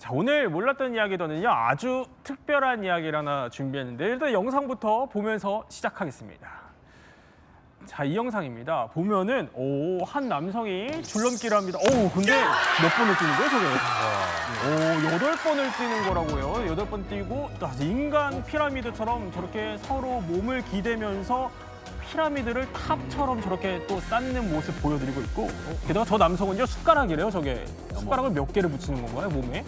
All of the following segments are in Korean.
자, 오늘 몰랐던 이야기도는요, 아주 특별한 이야기를 하나 준비했는데 일단 영상부터 보면서 시작하겠습니다. 자, 이 영상입니다. 보면은 한 남성이 줄넘기를 합니다. 근데 몇 번을 뛰는 거예요, 저게? 8번을 뛰는 거라고요. 8번 뛰고 인간 피라미드처럼 저렇게 서로 몸을 기대면서 피라미드를 탑처럼 저렇게 또 쌓는 모습 보여드리고 있고, 게다가 저 남성은요, 숟가락이래요, 저게. 숟가락을 몇 개를 붙이는 건가요, 몸에?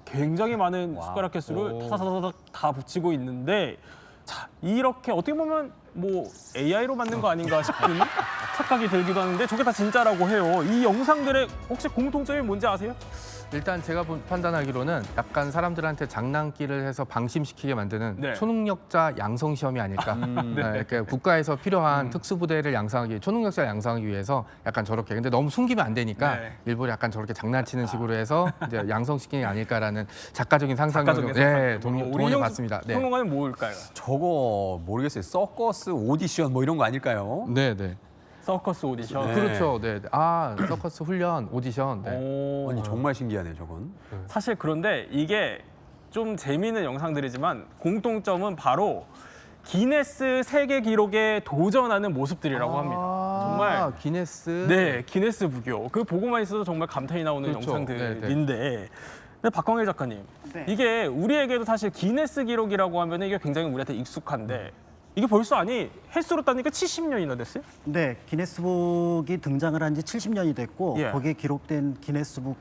굉장히 많은 숟가락 개수를 타다다닥 다 붙이고 있는데, 자, 이렇게 어떻게 보면 뭐 AI로 만든 거 아닌가 싶은 착각이 들기도 하는데 저게 다 진짜라고 해요. 이 영상들의 혹시 공통점이 뭔지 아세요? 일단 제가 판단하기로는 약간 사람들한테 장난기를 해서 방심시키게 만드는 초능력자 양성 시험이 아닐까. 이렇게 국가에서 필요한 특수부대를 양성하기, 초능력자 양성하기 위해서 약간 저렇게. 근데 너무 숨기면 안 되니까 일부러 약간 저렇게 장난치는 식으로 해서 이제 양성시키는 게 아닐까라는 작가적인 상상력을 동원해봤습니다. 평론가는 뭘까요? 저거 모르겠어요. 서커스 오디션 뭐 이런 거 아닐까요? 네. 서커스 오디션. 네. 그렇죠. 네. 서커스 훈련 오디션. 네. 아니 정말 신기하네 저건. 사실 그런데 이게 좀 재미있는 영상들이지만 공통점은 바로 기네스 세계 기록에 도전하는 모습들이라고 합니다. 정말 기네스. 네, 기네스 부교. 그 보고만 있어도 정말 감탄이 나오는 그렇죠. 영상들인데. 근데 박광일 작가님, 이게 우리에게도 사실 기네스 기록이라고 하면 이게 굉장히 우리한테 익숙한데 이게 벌써 횟수로 따니까 70년이나 됐어요? 네, 기네스북이 등장을 한 지 70년이 됐고 거기에 기록된 기네스북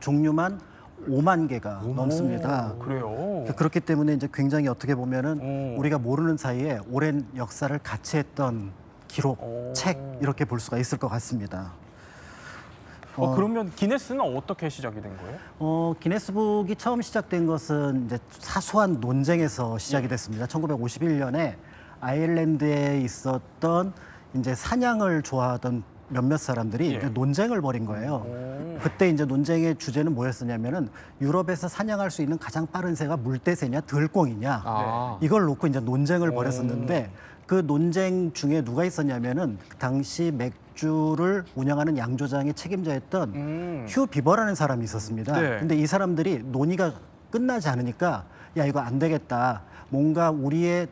종류만 5만 개가 넘습니다. 그래요? 그렇기 때문에 이제 굉장히 어떻게 보면은 우리가 모르는 사이에 오랜 역사를 같이 했던 기록, 책 이렇게 볼 수가 있을 것 같습니다. 그러면 기네스는 어떻게 시작이 된 거예요? 기네스북이 처음 시작된 것은 이제 사소한 논쟁에서 시작이 됐습니다. 1951년에 아일랜드에 있었던 이제 사냥을 좋아하던 몇몇 사람들이 논쟁을 벌인 거예요. 그때 이제 논쟁의 주제는 뭐였었냐면은 유럽에서 사냥할 수 있는 가장 빠른 새가 물대새냐 들꽁이냐 이걸 놓고 이제 논쟁을 벌였었는데 그 논쟁 중에 누가 있었냐면은 당시 맥주를 운영하는 양조장의 책임자였던 휴 비버라는 사람이 있었습니다. 근데 이 사람들이 논의가 끝나지 않으니까 야 이거 안 되겠다. 뭔가 우리의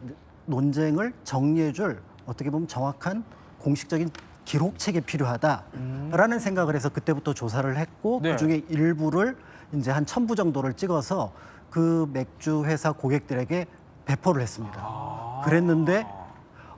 논쟁을 정리해줄 어떻게 보면 정확한 공식적인 기록책이 필요하다라는 생각을 해서 그때부터 조사를 했고 그중에 일부를 이제 한 1000부 정도를 찍어서 그 맥주 회사 고객들에게 배포를 했습니다. 그랬는데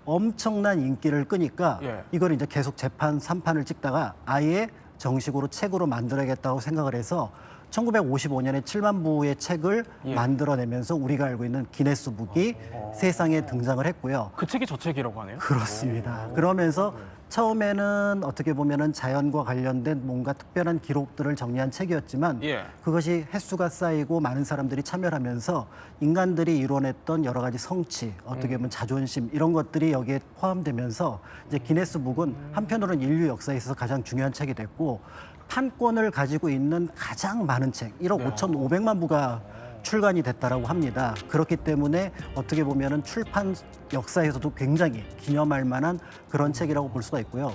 엄청난 인기를 끄니까 이걸 이제 계속 재판 3판을 찍다가 아예 정식으로 책으로 만들어야겠다고 생각을 해서 1955년에 7만 부의 책을 만들어내면서 우리가 알고 있는 기네스북이 세상에 등장을 했고요. 그 책이 저 책이라고 하네요? 그렇습니다. 그러면서 처음에는 어떻게 보면은 자연과 관련된 뭔가 특별한 기록들을 정리한 책이었지만 그것이 횟수가 쌓이고 많은 사람들이 참여를 하면서 인간들이 이뤄냈던 여러 가지 성취, 어떻게 보면 자존심 이런 것들이 여기에 포함되면서 이제 기네스북은 한편으로는 인류 역사에 있어서 가장 중요한 책이 됐고 판권을 가지고 있는 가장 많은 책, 1억 5,500만 부가 출간이 됐다라고 합니다. 그렇기 때문에 어떻게 보면은 출판 역사에서도 굉장히 기념할 만한 그런 책이라고 볼 수가 있고요.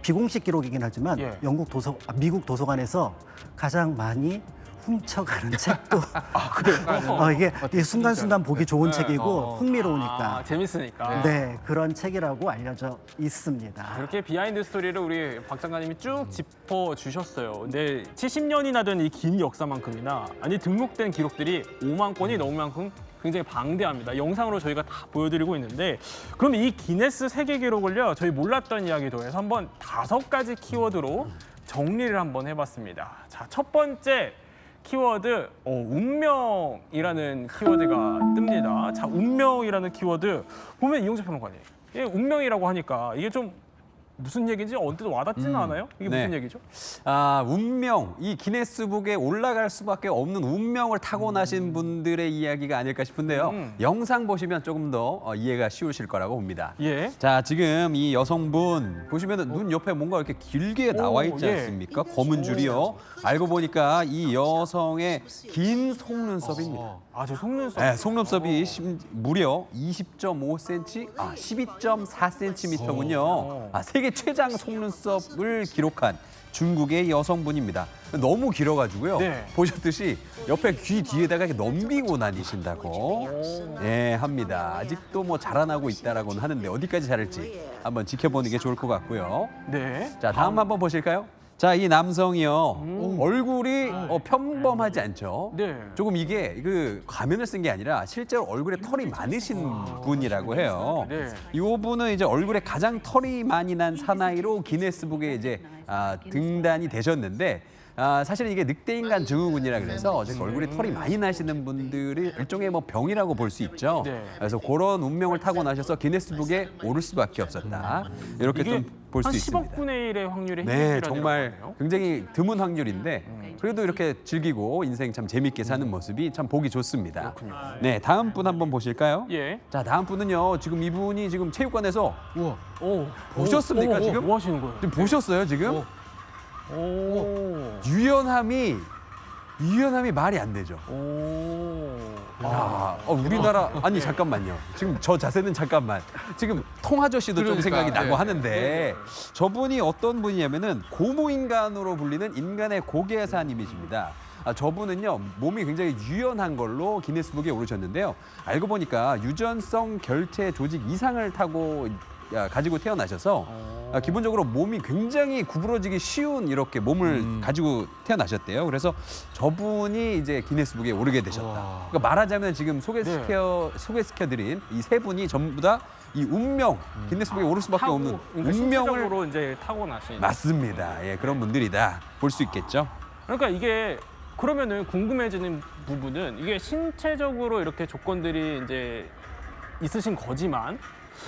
비공식 기록이긴 하지만 미국 도서관에서 가장 많이 훔쳐가는 책도 이게 순간순간 보기 좋은 책이고 흥미로우니까 재밌으니까 그런 책이라고 알려져 있습니다. 그렇게 비하인드 스토리를 우리 박 작가님이 쭉 짚어주셨어요. 근데 70년이나 된 이 긴 역사만큼이나 등록된 기록들이 5만 건이 넘을 만큼 굉장히 방대합니다. 영상으로 저희가 다 보여드리고 있는데 그럼 이 기네스 세계 기록을요 저희 몰랐던 이야기도 해서 한번 5가지 키워드로 정리를 한번 해봤습니다. 자, 첫 번째 키워드 운명이라는 키워드가 뜹니다. 자, 운명이라는 키워드 보면 이용재 평론가님, 운명이라고 하니까 이게 좀 무슨 얘기인지 언뜻 와닿지는 않아요? 이게 무슨 얘기죠? 운명, 이 기네스북에 올라갈 수밖에 없는 운명을 타고나신 분들의 이야기가 아닐까 싶은데요. 영상 보시면 조금 더 이해가 쉬우실 거라고 봅니다. 자, 지금 이 여성분 보시면 눈 옆에 뭔가 이렇게 길게 나와 있지 않습니까? 검은 줄이요. 알고 보니까 이 여성의 긴 속눈썹입니다. 저 속눈썹? 네, 속눈썹이 무려 20.5cm, 12.4cm군요. 세계 세계 최장 속눈썹을 기록한 중국의 여성분입니다. 너무 길어가지고요. 네. 보셨듯이 옆에 귀 뒤에다가 이렇게 넘기고 다니신다고 합니다. 아직도 뭐 자라나고 있다라고는 하는데 어디까지 자랄지 한번 지켜보는 게 좋을 것 같고요. 네. 자, 다음 한번 보실까요? 자, 이 남성이요. 얼굴이 평범하지 않죠? 네. 조금 이게 그 가면을 쓴 게 아니라 실제로 얼굴에 털이 많으신 분이라고 해요. 네. 이 분은 이제 얼굴에 가장 털이 많이 난 사나이로 기네스북에 이제 등단이 되셨는데 사실은 이게 늑대인간 증후군이라 그래서 얼굴에 털이 많이 나시는 분들이 일종의 뭐 병이라고 볼 수 있죠. 네. 그래서 그런 운명을 타고 나셔서 기네스북에 오를 수밖에 없었다. 이렇게 좀 볼 수 한 있습니다. 10억 분의 1의 확률의 네, 희귀라고 정말 하네요. 굉장히 드문 확률인데 그래도 이렇게 즐기고 인생 참 재밌게 사는 모습이 참 보기 좋습니다. 네, 다음 분 한번 보실까요? 예. 자, 다음 분은요. 지금 이분이 지금 체육관에서 우와. 오. 보셨습니까, 지금? 뭐 하시는 거예요? 지금 보셨어요, 지금? 오. 유연함이 말이 안 되죠. 오. 우리나라 아니 잠깐만요. 지금 저 자세는 잠깐만. 지금 통아저씨도 좀 그러니까, 생각이 나고 네. 하는데 저분이 어떤 분이냐면은 고무인간으로 불리는 인간의 고개사님이십니다. 저분은요 몸이 굉장히 유연한 걸로 기네스북에 오르셨는데요. 알고 보니까 유전성 결체 조직 이상을 가지고 태어나셔서 기본적으로 몸이 굉장히 구부러지기 쉬운 이렇게 몸을 가지고 태어나셨대요. 그래서 저분이 이제 기네스북에 오르게 되셨다. 그러니까 말하자면 지금 소개시켜드린 이 세 분이 전부 다 이 운명, 기네스북에 오를 수밖에 없는 그러니까 운명을 신체적으로 이제 타고나신. 맞습니다. 예, 그런 분들이다 볼 수 있겠죠. 그러니까 이게 그러면은 궁금해지는 부분은 이게 신체적으로 이렇게 조건들이 이제 있으신 거지만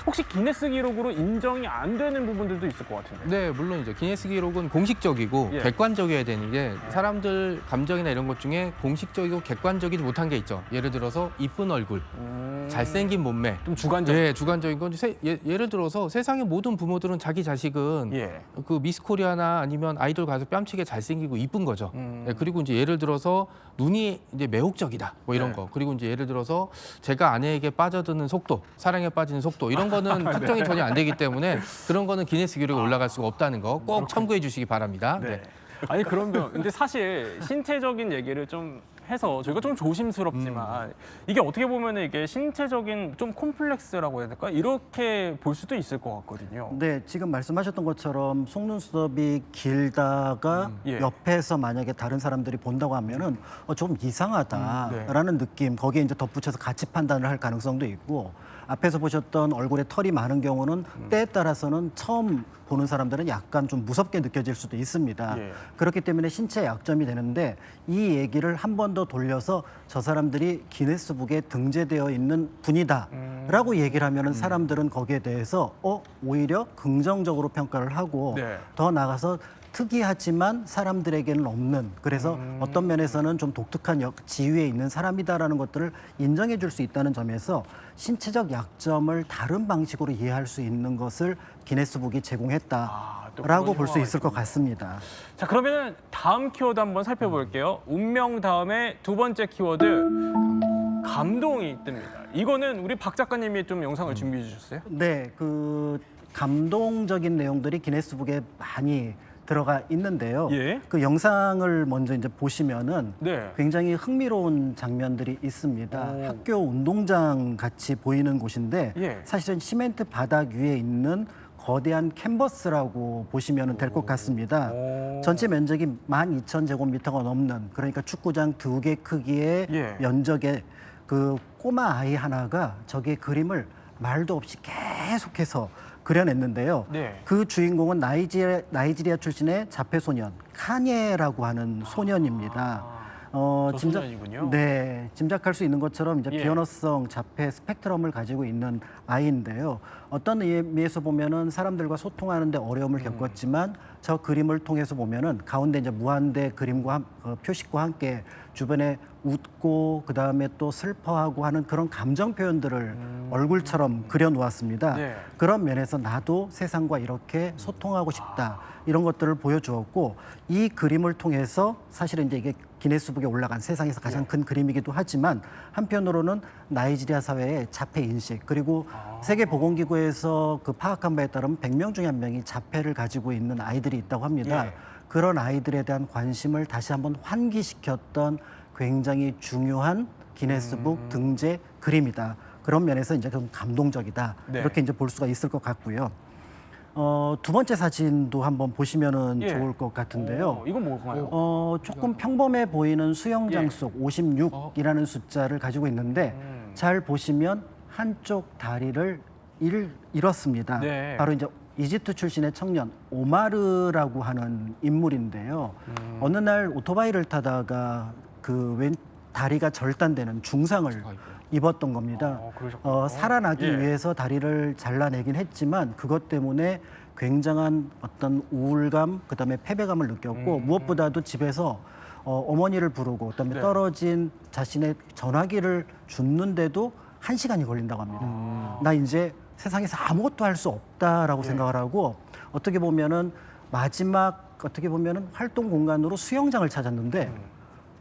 혹시 기네스 기록으로 인정이 안 되는 부분들도 있을 것 같은데. 네, 물론이죠. 기네스 기록은 공식적이고 예. 객관적이어야 되는 게 사람들 감정이나 이런 것 중에 공식적이고 객관적이지 못한 게 있죠. 예를 들어서 이쁜 얼굴, 잘생긴 몸매. 좀 주관적. 네, 주관적인 건 예를 들어서 세상의 모든 부모들은 자기 자식은 예. 그 미스 코리아나 아니면 아이돌 가서 뺨치게 잘생기고 이쁜 거죠. 네, 그리고 이제 예를 들어서 눈이 이제 매혹적이다. 뭐 이런 네. 거. 그리고 이제 예를 들어서 제가 아내에게 빠져드는 속도, 사랑에 빠지는 속도 이런 거는 특정이 전혀 안 되기 때문에 그런 거는 기네스 기록에 올라갈 수가 없다는 거 꼭 참고해 주시기 바랍니다. 네. 아니 그러면 근데 사실 신체적인 얘기를 좀 해서 저희가 좀 조심스럽지만 이게 어떻게 보면 이게 신체적인 좀 콤플렉스라고 해야 될까? 이렇게 볼 수도 있을 것 같거든요. 네, 지금 말씀하셨던 것처럼 속눈썹이 길다가 예. 옆에서 만약에 다른 사람들이 본다고 하면은 조금 이상하다라는 느낌, 거기에 이제 덧붙여서 가치 판단을 할 가능성도 있고, 앞에서 보셨던 얼굴에 털이 많은 경우는 때에 따라서는 처음 보는 사람들은 약간 좀 무섭게 느껴질 수도 있습니다. 예. 그렇기 때문에 신체 약점이 되는데 이 얘기를 한 번 더 돌려서 저 사람들이 기네스북에 등재되어 있는 분이다라고 얘기를 하면은 사람들은 거기에 대해서 오히려 긍정적으로 평가를 하고 네. 더 나아가서 특이하지만 사람들에게는 없는, 그래서 어떤 면에서는 좀 독특한 지위에 있는 사람이다라는 것들을 인정해 줄 수 있다는 점에서 신체적 약점을 다른 방식으로 이해할 수 있는 것을 기네스북이 또 제공했다라고 그런 볼 수 효과가 있을 것 있군요. 같습니다. 자 그러면 다음 키워드 한번 살펴볼게요. 운명 다음에 두 번째 키워드 감동이 뜹니다. 이거는 우리 박 작가님이 좀 영상을 준비해 주셨어요? 네, 그 감동적인 내용들이 기네스북에 많이 들어가 있는데요. 예. 그 영상을 먼저 이제 보시면은 네. 굉장히 흥미로운 장면들이 있습니다. 오. 학교 운동장 같이 보이는 곳인데 예. 사실은 시멘트 바닥 위에 있는 거대한 캔버스라고 보시면 될 것 같습니다. 오. 전체 면적이 12,000제곱미터가 넘는, 그러니까 축구장 2개 크기의 예. 면적의 그 꼬마 아이 하나가 저기에 그림을 말도 없이 계속해서 그려냈는데요. 네. 그 주인공은 나이지리아 출신의 자폐 소년 카니에라고 하는 소년입니다. 저 소년이군요. 네, 짐작할 수 있는 것처럼 이제 예. 비언어성 자폐 스펙트럼을 가지고 있는 아이인데요. 어떤 의미에서 보면은 사람들과 소통하는데 어려움을 겪었지만 저 그림을 통해서 보면은 가운데 이제 무한대 그림과 표식과 함께 주변에 웃고 그 다음에 또 슬퍼하고 하는 그런 감정 표현들을 얼굴처럼 그려놓았습니다. 네. 그런 면에서 나도 세상과 이렇게 소통하고 싶다 이런 것들을 보여주었고, 이 그림을 통해서 사실은 이제 이게 기네스북에 올라간 세상에서 가장 큰 그림이기도 하지만 한편으로는 나이지리아 사회의 자폐 인식 그리고 세계보건기구에서 그 파악한 바에 따르면 100명 중에 1명이 자폐를 가지고 있는 아이들이 있다고 합니다. 그런 아이들에 대한 관심을 다시 한번 환기시켰던 굉장히 중요한 기네스북 등재 그림이다. 그런 면에서 이제 좀 감동적이다. 이렇게 이제 볼 수가 있을 것 같고요. 두 번째 사진도 한번 보시면은 좋을 것 같은데요. 이건 뭔가요? 조금 평범해 보이는 수영장 속 56이라는 숫자를 가지고 있는데 잘 보시면 한쪽 다리를 잃었습니다. 바로 이제 이집트 출신의 청년 오마르라고 하는 인물인데요. 어느 날 오토바이를 타다가 그 왼 다리가 절단되는 중상을 입었던 겁니다. 살아나기 위해서 다리를 잘라내긴 했지만 그것 때문에 굉장한 어떤 우울감, 그다음에 패배감을 느꼈고 무엇보다도 집에서 어머니를 부르고 그다음에 떨어진 자신의 전화기를 줍는데도 1시간이 걸린다고 합니다. 나 이제 세상에서 아무것도 할 수 없다라고 생각을 하고 어떻게 보면은 마지막 활동 공간으로 수영장을 찾았는데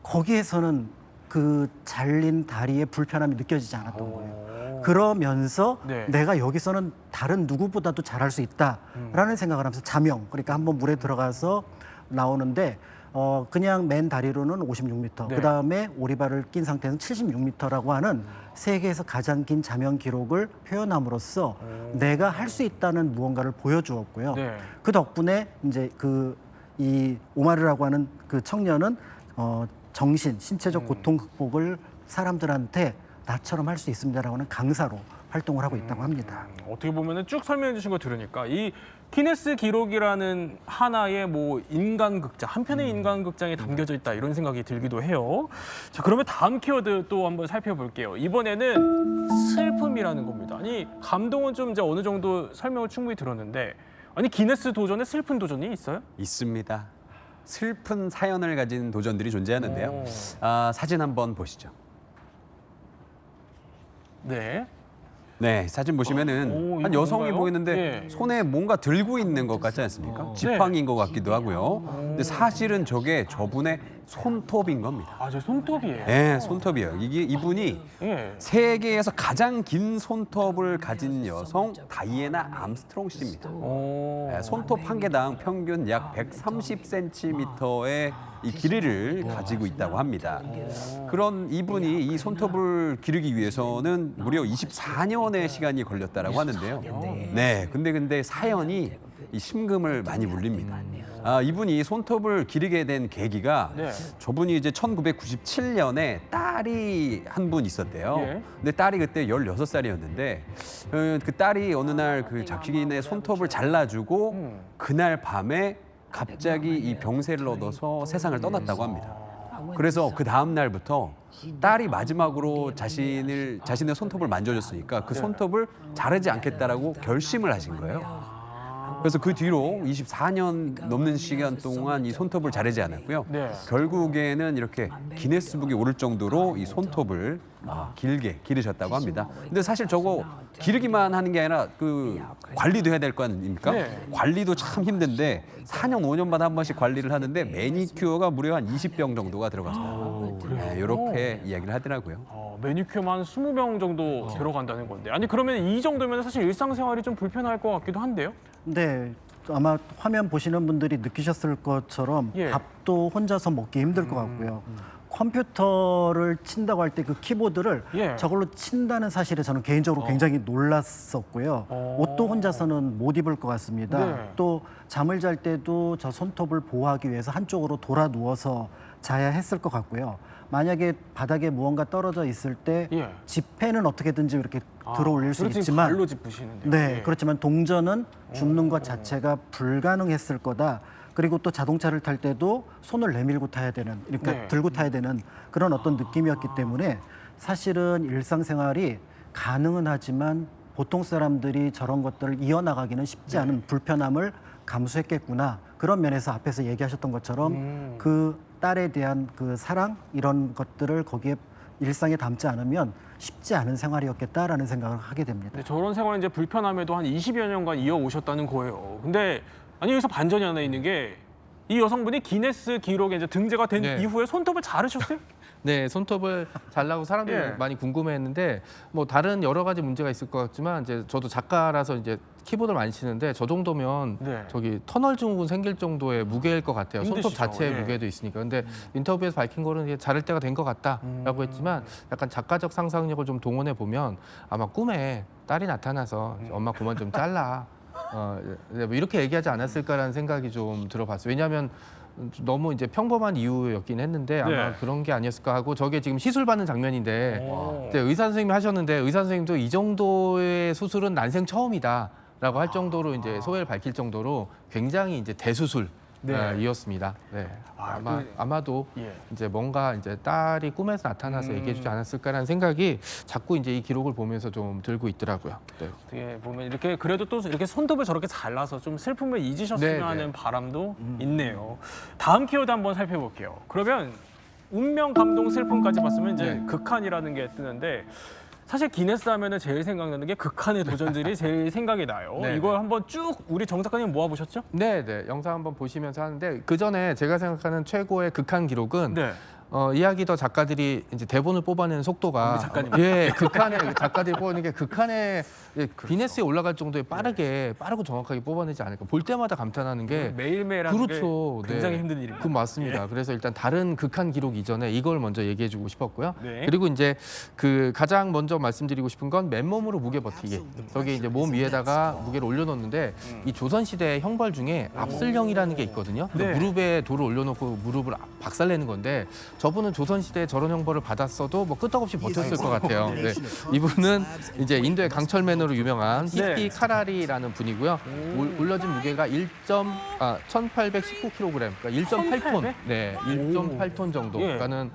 거기에서는 그 잘린 다리의 불편함이 느껴지지 않았던 거예요. 그러면서 내가 여기서는 다른 누구보다도 잘할 수 있다라는 생각을 하면서 자명, 그러니까 한번 물에 들어가서 나오는데 그냥 맨 다리로는 56m, 그다음에 오리발을 낀 상태에서 76m라고 하는 세계에서 가장 긴 자명 기록을 표현함으로써 내가 할 수 있다는 무언가를 보여주었고요. 그 덕분에 이제 이 오마르라고 하는 그 청년은 신체적 고통 극복을 사람들한테 나처럼 할 수 있습니다라고 하는 강사로 활동을 하고 있다고 합니다. 어떻게 보면은 쭉 설명해 주신 거 들으니까 이 기네스 기록이라는 하나의 뭐 인간극장, 한편의 인간극장이 담겨져 있다 이런 생각이 들기도 해요. 자, 그러면 다음 키워드 또 한번 살펴볼게요. 이번에는 슬픔이라는 겁니다. 아니, 감동은 좀 이제 어느 정도 설명을 충분히 들었는데 아니 기네스 도전에 슬픈 도전이 있어요? 있습니다. 슬픈 사연을 가진 도전들이 존재하는데요. 사진 한번 보시죠. 네, 사진 보시면은 한 여성이 뭔가요? 보이는데 손에 뭔가 들고 있는 것 같지 않습니까? 지팡이인 것 같기도 하고요. 근데 사실은 저분의 손톱인 겁니다. 저 손톱이에요. 네, 손톱이에요. 이분이 세계에서 가장 긴 손톱을 가진 여성 다이애나 암스트롱 씨입니다. 손톱 한 개당 평균 약 130cm의 이 길이를 가지고 있다고 합니다. 그런 이분이 이 손톱을 기르기 위해서는 무려 24년의 시간이 걸렸다라고 하는데요. 네, 근데 사연이 이 심금을 많이 울립니다. 이분이 손톱을 기르게 된 계기가 저분이 이제 1997년에 딸이 한 분 있었대요. 근데 딸이 그때 16살이었는데 그 딸이 어느 날 그 자기네 손톱을 잘라주고 그날 밤에 갑자기 이 병세를 얻어서 세상을 떠났다고 합니다. 그래서 그 다음 날부터 딸이 마지막으로 자신의 손톱을 만져줬으니까 그 손톱을 자르지 않겠다라고 결심을 하신 거예요. 그래서 그 뒤로 24년 넘는 시간 동안 이 손톱을 자르지 않았고요. 결국에는 이렇게 기네스북에 오를 정도로 이 손톱을 길게 기르셨다고 합니다. 근데 사실 저거 기르기만 하는 게 아니라 그 관리도 해야 될 거 아닙니까? 관리도 참 힘든데 4년, 5년마다 한 번씩 관리를 하는데 매니큐어가 무려 한 20병 정도가 들어가서 이렇게 이야기를 하더라고요. 매니큐어만 20병 정도 들어간다는 건데 아니 그러면 이 정도면 사실 일상생활이 좀 불편할 것 같기도 한데요? 네, 아마 화면 보시는 분들이 느끼셨을 것처럼 밥도 혼자서 먹기 힘들 것 같고요. 컴퓨터를 친다고 할 때 그 키보드를 저걸로 친다는 사실에 저는 개인적으로 굉장히 놀랐었고요. 옷도 혼자서는 못 입을 것 같습니다. 또 잠을 잘 때도 저 손톱을 보호하기 위해서 한쪽으로 돌아 누워서 자야 했을 것 같고요. 만약에 바닥에 무언가 떨어져 있을 때 지폐는 어떻게든지 이렇게 들어 올릴 수 있지만 발로 짚으시는데요. 그렇지만 동전은 줍는 것 자체가 불가능했을 거다. 그리고 또 자동차를 탈 때도 손을 내밀고 타야 되는, 그러니까 들고 타야 되는 그런 어떤 느낌이었기 때문에 사실은 일상생활이 가능은 하지만 보통 사람들이 저런 것들을 이어나가기는 쉽지 않은 불편함을 감수했겠구나. 그런 면에서 앞에서 얘기하셨던 것처럼 그 딸에 대한 그 사랑 이런 것들을 거기에 일상에 담지 않으면 쉽지 않은 생활이었겠다라는 생각을 하게 됩니다. 근데 저런 생활은 이제 불편함에도 한 20여 년간 이어오셨다는 거예요. 근데 아니 여기서 반전이 하나 있는 게 이 여성분이 기네스 기록에 이제 등재가 된 네. 이후에 손톱을 자르셨어요? 네, 손톱을 잘라고 사람들이 예. 많이 궁금해했는데 뭐 다른 여러 가지 문제가 있을 것 같지만 이제 저도 작가라서 이제 키보드를 많이 치는데 저 정도면 네. 저기 터널 증후군 생길 정도의 무게일 것 같아요. 손톱 힘드시죠. 자체의 예. 무게도 있으니까. 근데 인터뷰에서 밝힌 거는 이게 자를 때가 된 것 같다라고 했지만 약간 작가적 상상력을 좀 동원해 보면 아마 꿈에 딸이 나타나서 엄마 그만 좀 잘라. 뭐 이렇게 얘기하지 않았을까라는 생각이 좀 들어봤어요. 왜냐하면 너무 이제 평범한 이유였긴 했는데 아마 네. 그런 게 아니었을까 하고 저게 지금 시술 받는 장면인데 오. 이제 의사 선생님이 하셨는데 의사 선생님도 이 정도의 수술은 난생 처음이다라고 할 정도로 이제 소회를 밝힐 정도로 굉장히 이제 대수술. 네. 이었습니다. 네. 아, 아마도 예. 이제 뭔가 이제 딸이 꿈에서 나타나서 얘기해주지 않았을까라는 생각이 자꾸 이제 이 기록을 보면서 좀 들고 있더라고요. 네. 어떻게 보면 이렇게 그래도 또 이렇게 손톱을 저렇게 잘라서 좀 슬픔을 잊으셨으면 네, 하는 네. 바람도 있네요. 다음 키워드 한번 살펴볼게요. 그러면 운명, 감동, 슬픔까지 봤으면 이제 네. 극한이라는 게 뜨는데 사실 기네스 하면은 제일 생각나는 게 극한의 도전들이 제일 생각이 나요. 네, 이걸 네. 한번 쭉 우리 정 작가님 모아보셨죠? 네, 네. 영상 한번 보시면서 하는데 그 전에 제가 생각하는 최고의 극한 기록은 네. 이야기 더 작가들이 이제 대본을 뽑아내는 속도가 우리 작가님. 예, 극한의 작가들이 뽑아내는 게 극한의 기네스에 올라갈 정도의 빠르고 정확하게 뽑아내지 않을까. 볼 때마다 감탄하는 게 매일매일 하는 그렇죠. 게 굉장히 네. 힘든 일입니다. 그 맞습니다. 그래서 일단 다른 극한 기록 이전에 이걸 먼저 얘기해주고 싶었고요. 네. 그리고 이제 그 가장 먼저 말씀드리고 싶은 건 맨몸으로 무게 버티기. 저기 이제 몸 위에다가 무게를 올려놓는데 이 조선 시대 형벌 중에 압슬형이라는 게 있거든요. 네. 무릎에 돌을 올려놓고 무릎을 박살내는 건데 저분은 조선 시대에 저런 형벌을 받았어도 뭐 끄떡없이 버텼을 것 같아요. 네. 이분은 이제 인도의 강철맨으로 유명한 히피 네. 카라리라는 분이고요. 올려진 무게가 1,819kg, 그러니까 1.8톤. 네, 1.8톤 정도. 예. 그러니까는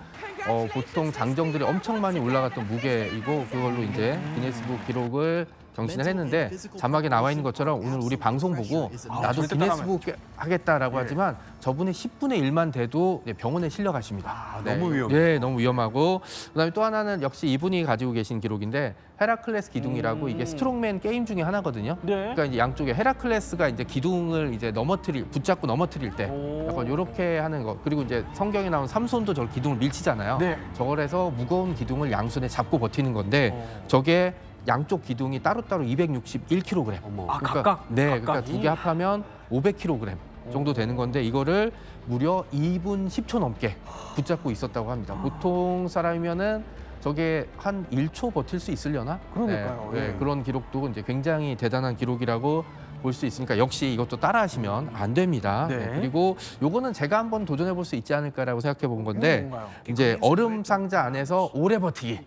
보통 장정들이 엄청 많이 올라갔던 무게이고 그걸로 이제 기네스북 기록을 경신을 했는데 자막에 나와 있는 것처럼 오늘 우리 방송 보고 나도 절대 기네스북 하겠다라고 하지만 저분의 10분의 1만 돼도 병원에 실려가십니다. 너무 위험해요. 네, 너무 위험하고 그다음에 또 하나는 역시 이분이 가지고 계신 기록인데 헤라클레스 기둥이라고 이게 스트롱맨 게임 중에 하나거든요. 네. 그러니까 이제 양쪽에 헤라클레스가 이제 기둥을 이제 붙잡고 넘어뜨릴 때 약간 이렇게 하는 거. 그리고 이제 성경에 나온 삼손도 저 기둥을 밀치잖아요. 네. 저걸 해서 무거운 기둥을 양손에 잡고 버티는 건데 저게 양쪽 기둥이 따로따로 261kg. 어머. 아, 각각? 네, 각각? 그러니까 두 개 합하면 500kg 정도 되는 건데 이거를 무려 2분 10초 넘게 붙잡고 있었다고 합니다. 보통 사람이면은 저게 한 1초 버틸 수 있으려나? 그러니까요. 네, 예. 네, 그런 기록도 이제 굉장히 대단한 기록이라고 볼 수 있으니까 역시 이것도 따라하시면 안 됩니다. 네. 네, 그리고 요거는 제가 한번 도전해 볼 수 있지 않을까라고 생각해 본 건데 뭔가요? 이제 얼음 상자 안에서 오래 버티기.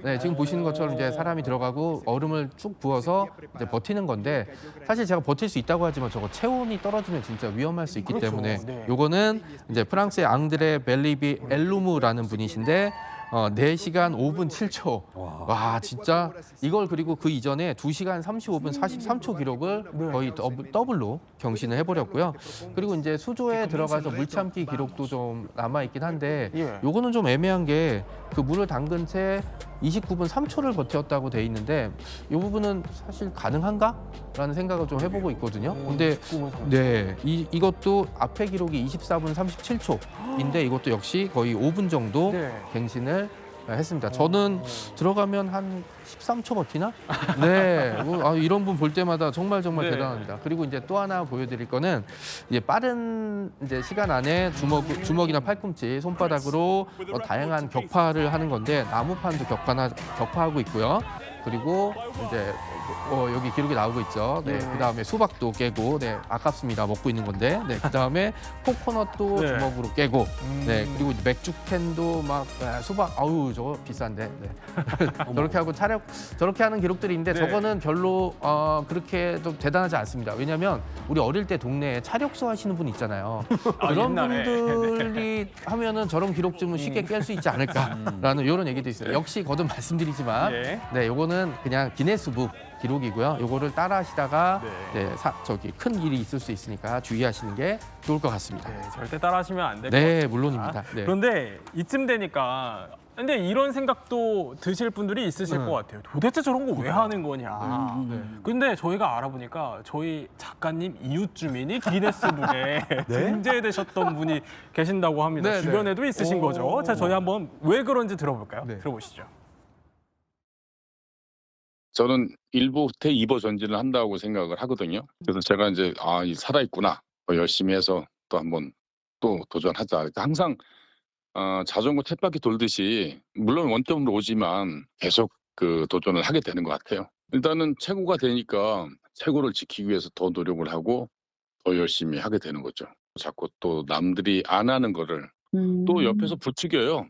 네, 지금 보시는 것처럼 이제 사람이 들어가고 얼음을 쭉 부어서 이제 버티는 건데 사실 제가 버틸 수 있다고 하지만 저거 체온이 떨어지면 진짜 위험할 수 있기 그렇죠. 때문에 네. 요거는 이제 프랑스의 앙드레 벨리비 엘루무라는 분이신데 4시간 5분 7초. 와, 진짜 이걸 그리고 그 이전에 2시간 35분 43초 기록을 거의 더블로 경신을 해버렸고요. 그리고 이제 수조에 들어가서 물 참기 기록도 좀 남아있긴 한데 예. 요거는 좀 애매한 게 그 물을 담근 채 29분 3초를 버텼다고 돼 있는데 이 부분은 사실 가능한가? 라는 생각을 좀 해보고 있거든요. 근데 네, 이것도 앞에 기록이 24분 37초인데 이것도 역시 거의 5분 정도 네. 갱신을 했습니다. 저는 들어가면 한 13초 버티나? 네, 이런 분 볼 때마다 정말 네. 대단합니다. 그리고 이제 또 하나 보여드릴 거는 이제 빠른 이제 시간 안에 주먹이나 팔꿈치, 손바닥으로 다양한 격파를 하는 건데 나무판도 격파하고 있고요. 그리고 이제 여기 기록이 나오고 있죠. 네, 그다음에 수박도 깨고, 네, 아깝습니다. 먹고 있는 건데, 네, 그다음에 코코넛도 네. 주먹으로 깨고, 네, 그리고 맥주 캔도 막 수박, 아우 저거 비싼데, 네. 저렇게 하고 저렇게 하는 기록들이 있는데 네. 저거는 별로 그렇게 좀 대단하지 않습니다. 왜냐하면 우리 어릴 때 동네에 차력소 하시는 분 있잖아요. 그런 옛날에. 분들이 하면은 저런 기록쯤은 쉽게 깰 수 있지 않을까라는 이런 얘기도 있어요. 역시 거듭 말씀드리지만, 예. 네, 요거는 그냥 기네스북 기록이고요. 요거를 따라 하시다가 네. 저기 큰 일이 있을 수 있으니까 주의하시는 게 좋을 것 같습니다. 네, 절대 따라하시면 안 될 것 네, 같습니다. 물론입니다. 네. 그런데 이쯤 되니까 근데 이런 생각도 드실 분들이 있으실 것 같아요. 도대체 저런 거 왜 하는 거냐. 근데 저희가 알아보니까 저희 작가님 이웃 주민이 기네스북에 등재되셨던 분이 계신다고 합니다. 네, 주변에도 있으신 거죠. 자, 저희 한번 왜 그런지 들어볼까요? 네. 들어보시죠. 저는 일부 대입어 전진을 한다고 생각을 하거든요. 그래서 제가 이제 이 살아있구나. 열심히 해서 또 한번 또 도전하자. 그러니까 항상 자전거 쳇바퀴 돌듯이 물론 원점으로 오지만 계속 그 도전을 하게 되는 것 같아요. 일단은 최고가 되니까 최고를 지키기 위해서 더 노력을 하고 더 열심히 하게 되는 거죠. 자꾸 또 남들이 안 하는 거를 또 옆에서 부추겨요.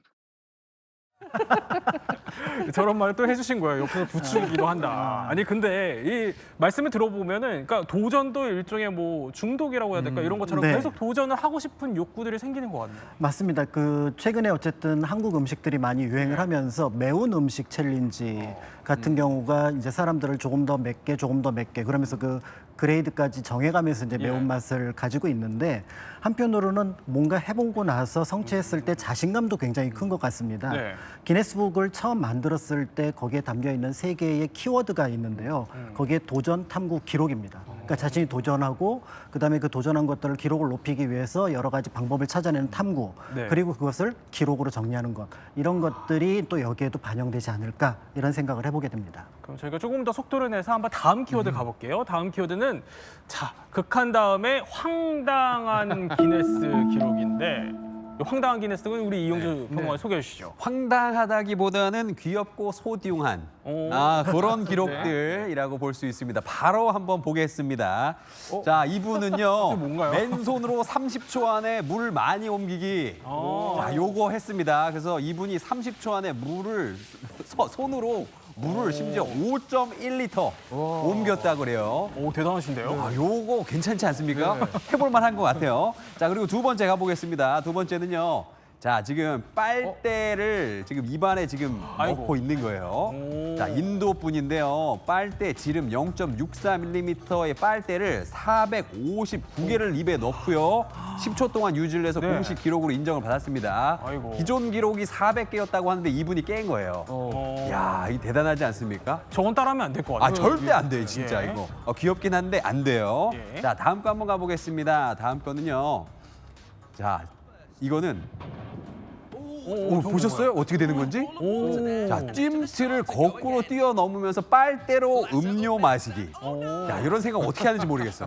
저런 말을 또 해주신 거예요. 옆에서 부추기도 한다. 아니 근데 이 말씀을 들어보면은, 그러니까 도전도 일종의 뭐 중독이라고 해야 될까 이런 것처럼 네. 계속 도전을 하고 싶은 욕구들이 생기는 것 같네요. 맞습니다. 그 최근에 어쨌든 한국 음식들이 많이 유행을 하면서 매운 음식 챌린지 같은 경우가 이제 사람들을 조금 더 맵게, 조금 더 맵게 그러면서 그 그레이드까지 정해가면서 이제 매운맛을 가지고 있는데 한편으로는 뭔가 해보고 나서 성취했을 때 자신감도 굉장히 큰 것 같습니다. 네. 기네스북을 처음 만들었을 때 거기에 담겨 있는 3개의 키워드가 있는데요. 거기에 도전, 탐구, 기록입니다. 그러니까 자신이 도전하고 그다음에 그 도전한 것들을 기록을 높이기 위해서 여러 가지 방법을 찾아내는 탐구, 네. 그리고 그것을 기록으로 정리하는 것, 이런 것들이 또 여기에도 반영되지 않을까 이런 생각을 해보게 됩니다. 그럼 저희가 조금 더 속도를 내서 한번 다음 키워드 가볼게요. 다음 키워드는 자, 극한 다음에 황당한 기네스 기록인데 이 황당한 기네스는 우리 이용주 평론가 소개해 주시죠. 황당하다기보다는 귀엽고 소중한 그런 기록들이라고 볼 수 있습니다. 바로 한번 보겠습니다. 자, 이분은요. 뭔가요? 맨손으로 30초 안에 물 많이 옮기기. 자, 요거 했습니다. 그래서 이분이 30초 안에 물을 손으로 물을 심지어 5.1리터 옮겼다 그래요. 오, 대단하신데요? 요거 괜찮지 않습니까? 해볼 만한 것 같아요. 자, 그리고 두 번째 가보겠습니다. 두 번째는요. 자, 지금 빨대를 지금 입안에 지금 넣고 있는 거예요. 자, 인도 분인데요. 빨대 지름 0.64mm의 빨대를 459개를 입에 넣고요. 10초 동안 유지를 해서 네. 공식 기록으로 인정을 받았습니다. 아이고. 기존 기록이 400개였다고 하는데 이분이 깬 거예요. 야, 이 대단하지 않습니까? 저건 따라하면 안 될 것 같아요. 절대 안 돼요, 진짜 예. 이거. 귀엽긴 한데 안 돼요. 예. 자, 다음 거 한번 가보겠습니다. 다음 거는요. 자, 이거는 보셨어요? 어떻게 되는 건지? 자, 찜틀을 거꾸로 뛰어넘으면서 빨대로 음료 마시기. 야, 이런 생각 어떻게 하는지 모르겠어.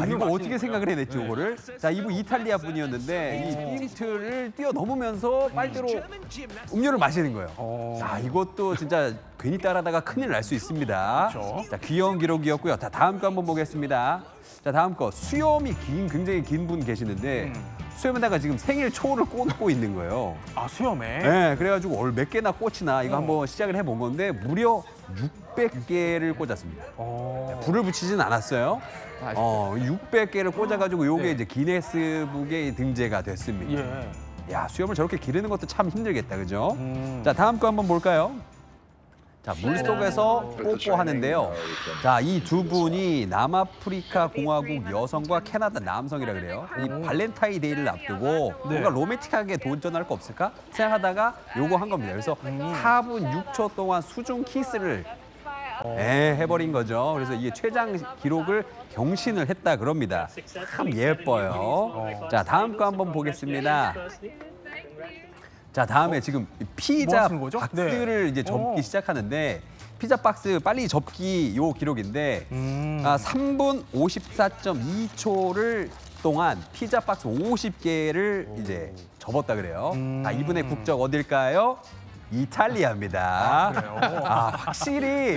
이거 어떻게 생각을 해냈지, 이거를? 자, 이분 이탈리아 분이었는데 이 찜틀을 뛰어넘으면서 빨대로 음료를 마시는 거예요. 자, 이것도 진짜 괜히 따라다가 큰일 날 수 있습니다. 그렇죠. 자, 귀여운 기록이었고요. 자, 다음 거 한번 보겠습니다. 자, 다음 거. 수염이 굉장히 긴 분 계시는데 수염에다가 지금 생일 초를 꽂고 있는 거예요. 아, 수염에? 네, 그래가지고 몇 개나 꽂히나 이거 한번 시작을 해본 건데 무려 600개를 꽂았습니다. 불을 붙이진 않았어요. 600개를 꽂아가지고 요게 이제 기네스북에 등재가 됐습니다. 예. 야, 수염을 저렇게 기르는 것도 참 힘들겠다, 그죠? 자, 다음 거 한번 볼까요? 자, 물속에서 뽀뽀하는데요. 자, 이 두 분이 남아프리카 공화국 여성과 캐나다 남성이라 그래요. 이 발렌타인데이를 앞두고 뭔가 로맨틱하게 도전할 거 없을까 생각하다가 요거 한 겁니다. 그래서 4분 6초 동안 수중 키스를 해버린 거죠. 그래서 이게 최장 기록을 경신을 했다 그럽니다. 참 예뻐요. 자, 다음 거 한번 보겠습니다. 자, 다음에 지금 피자 하시는 거죠? 박스를 이제 접기 시작하는데 피자 박스 빨리 접기 요 기록인데 3분 54.2초를 동안 피자 박스 50개를 이제 접었다 그래요. 이분의 국적 어딜까요? 이탈리아입니다. 확실히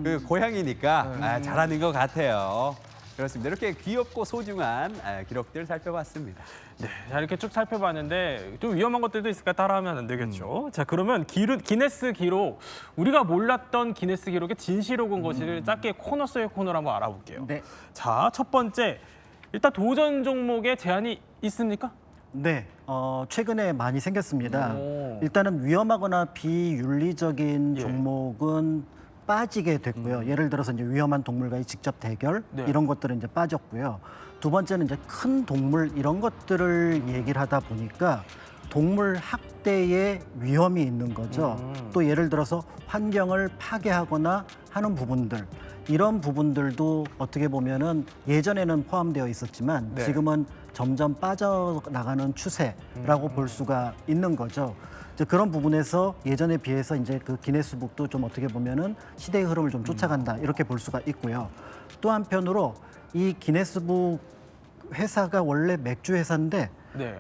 그 고향이니까 잘하는 것 같아요. 그렇습니다. 이렇게 귀엽고 소중한 기록들 살펴봤습니다. 네, 자, 이렇게 쭉 살펴봤는데 좀 위험한 것들도 있을까 따라하면 안 되겠죠. 자, 그러면 기네스 기록, 우리가 몰랐던 기네스 기록의 진실옥은 것을 짧게 코너 속의 코너로 한번 알아볼게요. 네. 자, 첫 번째, 일단 도전 종목에 제한이 있습니까? 네, 최근에 많이 생겼습니다. 일단은 위험하거나 비윤리적인 종목은 빠지게 됐고요. 예를 들어서 이제 위험한 동물과의 직접 대결 이런 것들은 이제 빠졌고요. 두 번째는 이제 큰 동물 이런 것들을 얘기를 하다 보니까 동물 학대의 위험이 있는 거죠. 또 예를 들어서 환경을 파괴하거나 하는 부분들, 이런 부분들도 어떻게 보면은 예전에는 포함되어 있었지만 네. 지금은 점점 빠져나가는 추세라고 볼 수가 있는 거죠. 이제 그런 부분에서 예전에 비해서 이제 그 기네스북도 좀 어떻게 보면은 시대의 흐름을 좀 쫓아간다 이렇게 볼 수가 있고요. 또 한편으로 이 기네스북 회사가 원래 맥주 회사인데 네.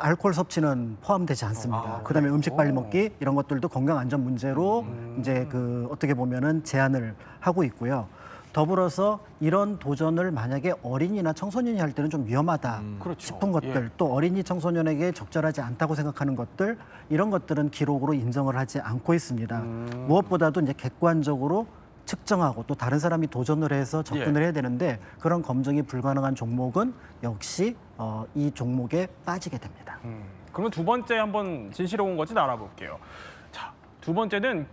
알코올 섭취는 포함되지 않습니다. 그다음에 음식 빨리 먹기 이런 것들도 건강 안전 문제로 이제 그 어떻게 보면은 제한을 하고 있고요. 더불어서 이런 도전을 만약에 어린이나 청소년이 할 때는 좀 위험하다 그렇죠. 싶은 것들, 또 어린이 청소년에게 적절하지 않다고 생각하는 것들, 이런 것들은 기록으로 인정을 하지 않고 있습니다. 무엇보다도 이제 객관적으로 측정하고 또 다른 사람이 도전을 해서 접근을 해야 되는데 그런 검증이 불가능한 종목은 역시 이 종목에 빠지게 됩니다. 그러면 두 번째 한번 진실로운 건지 알아볼게요. 자, 두 번째는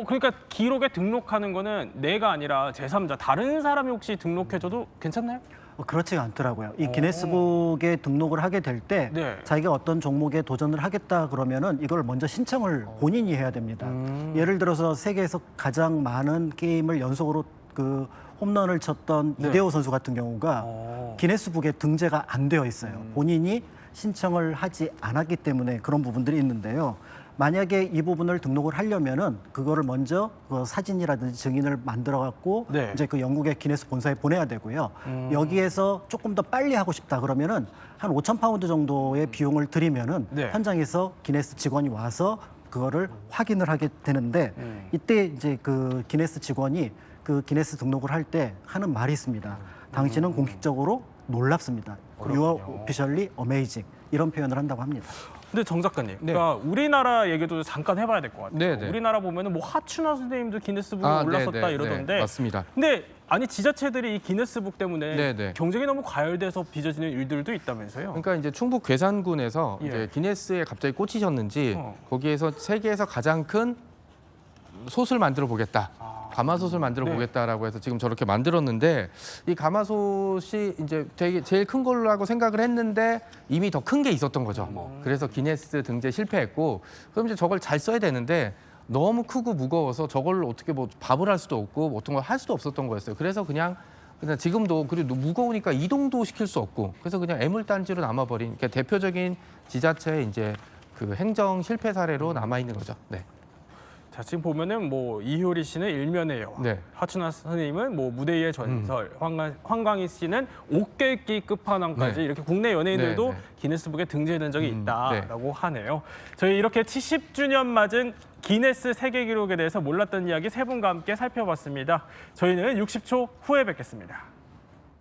그러니까 기록에 등록하는 거는 내가 아니라 제3자 다른 사람이 혹시 등록해줘도 괜찮나요? 그렇지가 않더라고요. 이 기네스북에 등록을 하게 될 때 네. 자기가 어떤 종목에 도전을 하겠다 그러면은 이걸 먼저 신청을 본인이 해야 됩니다. 예를 들어서 세계에서 가장 많은 게임을 연속으로 그 홈런을 쳤던 네. 이대호 선수 같은 경우가 기네스북에 등재가 안 되어 있어요. 본인이 신청을 하지 않았기 때문에 그런 부분들이 있는데요. 만약에 이 부분을 등록을 하려면은 그거를 먼저 그 사진이라든지 증인을 만들어 갖고 네. 이제 그 영국의 기네스 본사에 보내야 되고요. 여기에서 조금 더 빨리 하고 싶다 그러면은 한 5,000파운드 정도의 비용을 들이면은 네. 현장에서 기네스 직원이 와서 그거를 확인을 하게 되는데 이때 이제 그 기네스 직원이 그 기네스 등록을 할 때 하는 말이 있습니다. 당신은 공식적으로 놀랍습니다. You are officially amazing. 이런 표현을 한다고 합니다. 근데 정 작가님, 네. 그러니까 우리나라 얘기도 잠깐 해봐야 될 것 같아요. 네, 네. 우리나라 보면은 뭐 하춘화 선생님도 기네스북에 올랐었다 이러던데. 네, 맞습니다. 근데 아니 지자체들이 이 기네스북 때문에 네, 네. 경쟁이 너무 과열돼서 빚어지는 일들도 있다면서요? 그러니까 이제 충북 괴산군에서 예. 이제 기네스에 갑자기 꽂히셨는지 어. 거기에서 세계에서 가장 큰 솥을 만들어 보겠다. 가마솥을 만들어 네. 보겠다라고 해서 지금 저렇게 만들었는데 이 가마솥이 이제 되게 제일 큰 걸로라고 생각을 했는데 이미 더 큰 게 있었던 거죠. 그래서 기네스 등재 실패했고 그럼 이제 저걸 잘 써야 되는데 너무 크고 무거워서 저걸 어떻게 뭐 밥을 할 수도 없고 뭐 어떤 걸 할 수도 없었던 거였어요. 그래서 그냥 지금도 그리고 무거우니까 이동도 시킬 수 없고 그래서 그냥 애물단지로 남아버린 그러니까 대표적인 지자체의 이제 그 행정 실패 사례로 남아 있는 거죠. 네. 자, 지금 보면은 뭐 이효리 씨는 일면의 여왕, 네. 하춘화 선생님은 뭐 무대 위의 전설, 황광희 씨는 옥결기 끝판왕까지 네. 이렇게 국내 연예인들도 네, 네. 기네스북에 등재된 적이 있다라고 네. 하네요. 저희 이렇게 70주년 맞은 기네스 세계 기록에 대해서 몰랐던 이야기 세 분과 함께 살펴봤습니다. 저희는 60초 후에 뵙겠습니다.